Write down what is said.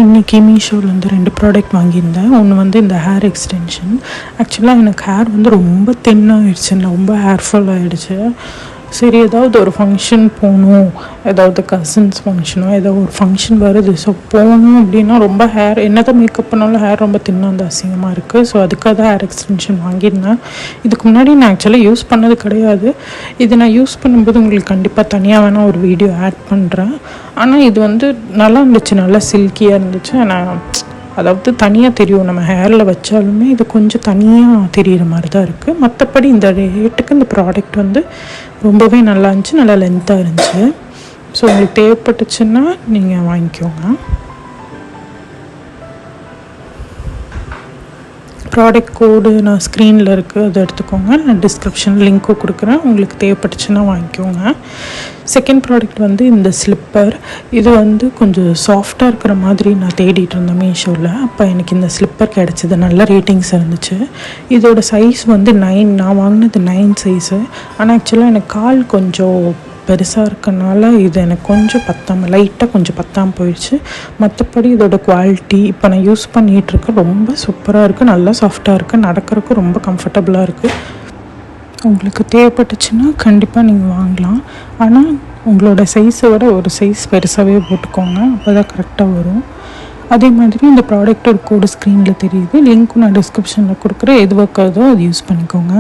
இன்றைக்கி மீஷோலேருந்து 2 ப்ராடக்ட் வாங்கியிருந்தேன். ஒன்று வந்து இந்த ஹேர் எக்ஸ்டென்ஷன். ஆக்சுவலாக எனக்கு ஹேர் வந்து ரொம்ப தின்னாகிடுச்சு, ரொம்ப ஹேர்ஃபால் ஆகிடுச்சு. சரி, ஏதாவது ஒரு ஃபங்க்ஷன் போகணும், ஏதாவது கசின்ஸ் ஃபங்க்ஷனோ ஏதோ ஒரு ஃபங்க்ஷன் வருது, ஸோ போகணும் அப்படின்னா ரொம்ப ஹேர் என்ன தான் மேக்கப் பண்ணாலும் ஹேர் ரொம்ப தின்னாக அசிங்கமாக இருக்குது. ஸோ அதுக்காக தான் ஹேர் எக்ஸ்டென்ஷன் வாங்கியிருந்தேன். இதுக்கு முன்னாடி நான் ஆக்சுவலாக யூஸ் பண்ணது கிடையாது. இது நான் யூஸ் பண்ணும்போது உங்களுக்கு கண்டிப்பாக தனியாக வேணால் ஒரு வீடியோ ஆட் பண்ணுறேன். ஆனால் இது வந்து நல்லா இருந்துச்சு, நல்லா சில்கியாக இருந்துச்சு. நான் அதாவது தனியாக தெரியும், நம்ம ஹேரில் வச்சாலுமே இது கொஞ்சம் தனியாக தெரிகிற மாதிரி தான் இருக்குது. மற்றபடி இந்த ரேட்டுக்கு இந்த ப்ராடக்ட் வந்து ரொம்பவே நல்லா இருந்துச்சு, நல்லா லென்த்தாக இருந்துச்சு. ஸோ உங்களுக்கு தேவைப்பட்டுச்சுன்னா நீங்கள் வாங்கிக்கோங்க. ப்ராடக்ட் கோடு நான் ஸ்க்ரீனில் இருக்குது, அதை எடுத்துக்கோங்க. நான் டிஸ்கிரிப்ஷன் லிங்க்கும் கொடுக்குறேன், உங்களுக்கு தேவைப்பட்டுச்சுன்னா வாங்கிக்கோங்க. செகண்ட் ப்ராடக்ட் வந்து இந்த ஸ்லிப்பர். இது வந்து கொஞ்சம் சாஃப்டாக இருக்கிற மாதிரி நான் தேடிட்டு இருந்தேன் மீஷோவில். அப்போ எனக்கு இந்த ஸ்லிப்பர் கிடச்சிது, நல்ல ரேட்டிங்ஸ் இருந்துச்சு. இதோட சைஸ் வந்து 9, நான் வாங்கினது 9 சைஸு. ஆனால் ஆக்சுவலாக எனக்கு கால் கொஞ்சம் பெருசாக இருக்கனால இது எனக்கு கொஞ்சம் லைட்டாக கொஞ்சம் பத்தாமல் போயிடுச்சு. மற்றபடி இதோட குவாலிட்டி இப்போ நான் யூஸ் பண்ணிகிட்ருக்கேன், ரொம்ப சூப்பராக இருக்குது, நல்லா சாஃப்டாக இருக்குது, நடக்கிறதுக்கு ரொம்ப கம்ஃபர்டபுளாக இருக்குது. உங்களுக்கு தேவைப்பட்டுச்சுன்னா கண்டிப்பாக நீங்கள் வாங்கலாம். ஆனால் உங்களோட சைஸை விட ஒரு சைஸ் பெருசாகவே போட்டுக்கோங்க, அப்போ தான் கரெக்டாக வரும். அதே மாதிரி இந்த ப்ராடக்டோட கோடு ஸ்க்ரீனில் தெரியுது, லிங்க்கும் நான் டிஸ்கிரிப்ஷனில் கொடுக்குறேன். எது ஒர்க் ஆகுதோ அது யூஸ் பண்ணிக்கோங்க.